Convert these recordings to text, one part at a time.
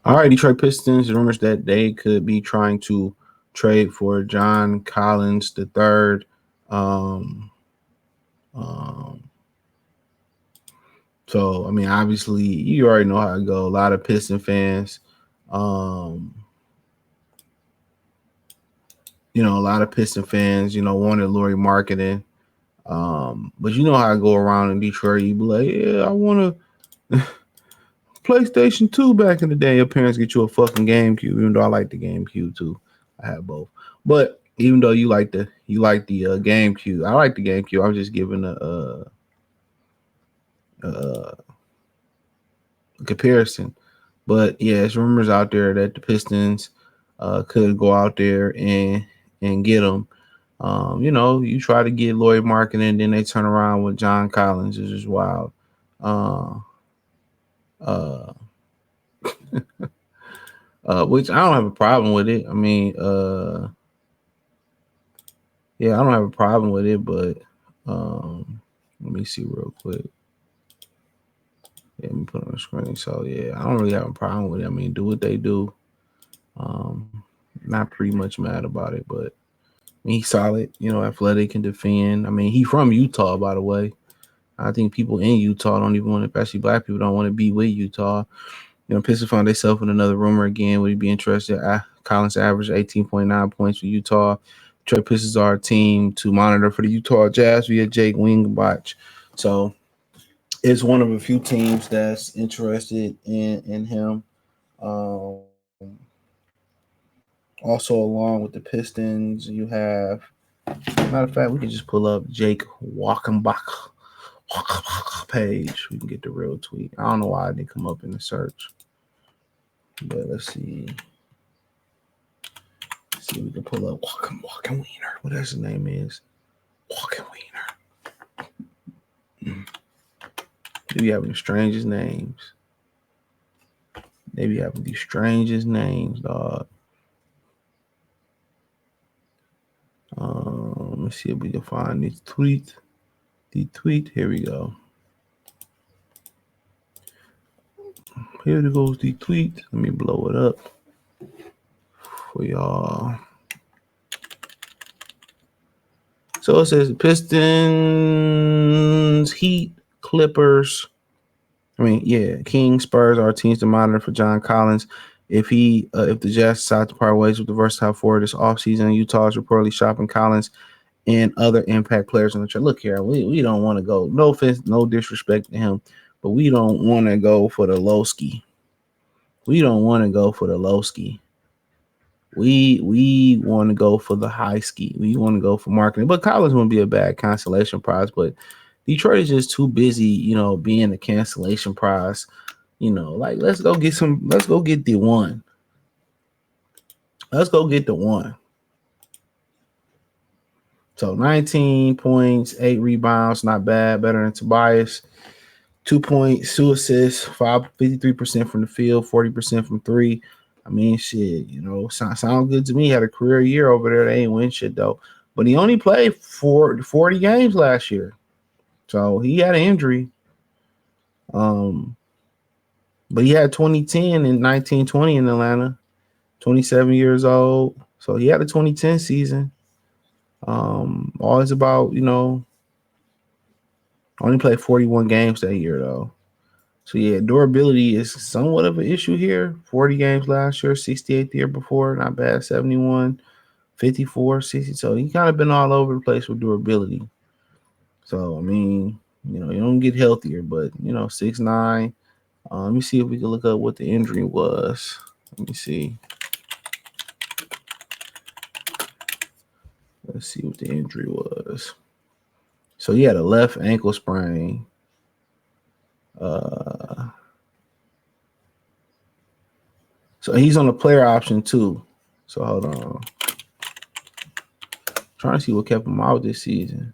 All right, Detroit Pistons. Rumors that they could be trying to trade for John Collins the third. Um, um, so I mean, obviously, you already know how it go. A lot of Piston fans, um, a lot of Piston fans, wanted Laurie marketing. But you know how I go around in Detroit. You be like, yeah, I want to PlayStation 2 back in the day. Your parents get you a fucking GameCube, even though I like the GameCube too. I have both. But even though you like the GameCube, I like the GameCube. I'm just giving a comparison. But yeah, it's rumors out there that the Pistons could go out there and get them. You try to get Lloyd Marketing, then they turn around with John Collins. It's just wild. Uh, uh, which I don't have a problem with it. I mean, yeah, I don't have a problem with it, but let me see real quick. Yeah, let me put it on the screen. So yeah, I don't really have a problem with it. I mean, do what they do. Not pretty much mad about it, but I mean, he's solid. Athletic and defend. I mean, he from Utah, by the way. I think people in Utah don't even want to, especially black people, don't want to be with Utah. Pistons found themselves in another rumor again. Would you be interested? Collins averaged 18.9 points for Utah. Detroit Pistons are a team to monitor for the Utah Jazz via Jake Wingbach. So it's one of a few teams that's interested in him. Um, Also, along with the Pistons, you have, matter of fact, we can just pull up Jake Walkenbach page. We can get the real tweet. I don't know why it didn't come up in the search, but let's see. See if we can pull up Walken Wiener. What his name is? Walken Wiener. They be having the strangest names. They be having the strangest names, dog. Let's see if we can find this tweet. The tweet. Here we go. Here goes the tweet. Let me blow it up for y'all. So it says Pistons, Heat, Clippers. Kings, Spurs are teams to monitor for John Collins. If the Jazz decide to part ways with the versatile forward this offseason, Utah is reportedly shopping Collins and other impact players on the trade. Look here, we don't want to go. No offense, no disrespect to him, but we don't want to go for the low ski. We don't want to go for the low ski. We want to go for the high ski. We want to go for marketing. But Collins wouldn't be a bad consolation prize, but Detroit is just too busy, being a cancellation prize. Like let's go get the one. Let's go get the one. So 19 points, 8 rebounds, not bad. Better than Tobias. 2 points, 2 assists, 53% from the field, 40% from three. I mean, shit, sound good to me. He had a career year over there. They ain't win shit though. But he only played 40 games last year. So he had an injury. But he had 2010 and 1920 in Atlanta. 27 years old. So he had a 2010 season. Always about, only played 41 games that year though. So yeah, durability is somewhat of an issue here. 40 games last year, 68 the year before, not bad. 71, 54, 60. So he kind of been all over the place with durability. So I mean, you don't get healthier, but 6'9". Let me see if we can look up what the injury was. Let me see. Let's see what the injury was. So he had a left ankle sprain. So he's on the player option too. So hold on. Trying to see what kept him out this season.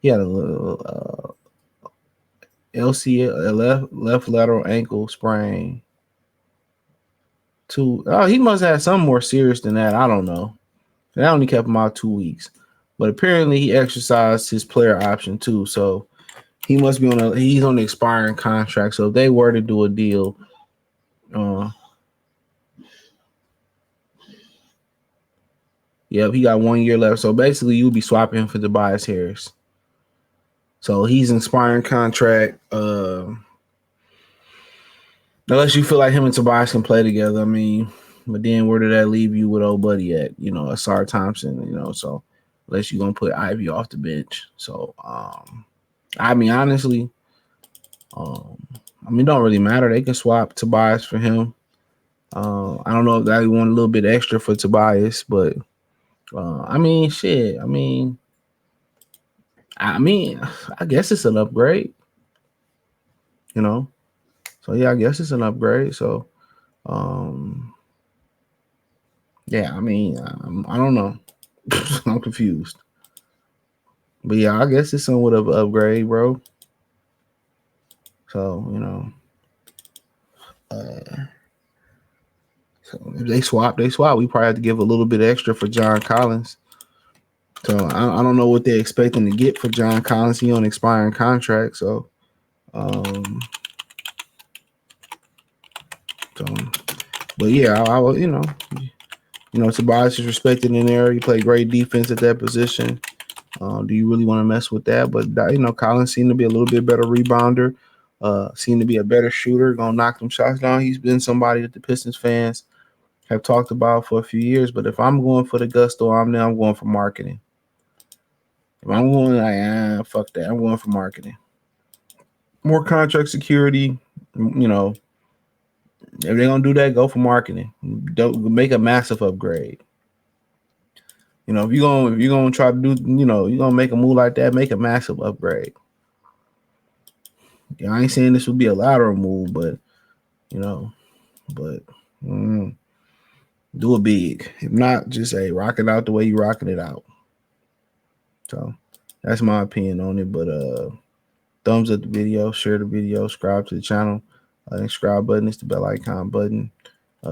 He had a little LCL, a left lateral ankle sprain. He must have had something more serious than that. I don't know. That only kept him out 2 weeks. But apparently he exercised his player option too. So he must be he's on the expiring contract. So if they were to do a deal, Uh, Yep, he got 1 year left. So basically, you'll be swapping him for Tobias Harris. So he's an expiring contract. Unless you feel like him and Tobias can play together, I mean, but then where did that leave you with old buddy at? Asar Thompson. So unless you're gonna put Ivy off the bench. So I mean, honestly, it don't really matter. They can swap Tobias for him. I don't know if they want a little bit extra for Tobias, but I mean, shit. I guess it's an upgrade. So yeah, I guess it's an upgrade. So yeah, I don't know. I'm confused. But yeah, I guess it's somewhat of an upgrade, bro. So, so if they swap, they swap. We probably have to give a little bit extra for John Collins. So I don't know what they're expecting to get for John Collins. He on expiring contract. So, so but yeah, I will, Tobias is respected in there. He played great defense at that position. Do you really want to mess with that? But Collins seemed to be a little bit better rebounder. Seemed to be a better shooter. Gonna knock them shots down. He's been somebody that the Pistons fans have talked about for a few years. But if I'm going for the gusto, I'm going for marketing. If I'm going fuck that. I'm going for marketing. More contract security. If they're gonna do that, go for marketing. Don't make a massive upgrade. If you're gonna try to do, you're gonna make a move like that, make a massive upgrade. I ain't saying this would be a lateral move, but do it big. If not, just rock it out the way you rocking it out. So that's my opinion on it. But thumbs up the video, share the video, subscribe to the channel. Subscribe button is the bell icon button.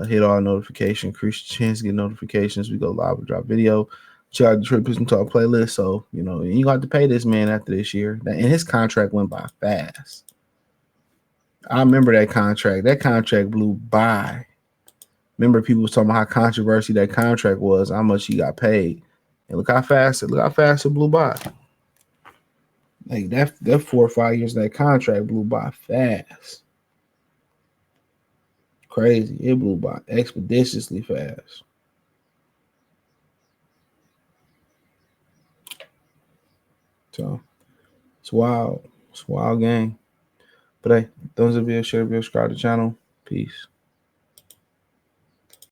Hit all notifications, increase your chance to get notifications. We go live and drop video. Check out the Detroit Pistons Talk playlist. So, you gonna have to pay this man after this year. And his contract went by fast. I remember that contract. That contract blew by. Remember, people was talking about how controversial that contract was, how much he got paid. And look how fast it blew by. Like that 4 or 5 years of that contract blew by fast. Crazy. It blew by expeditiously fast. So it's wild. It's a wild game. But hey, thumbs up, video, share, subscribe to the channel. Peace.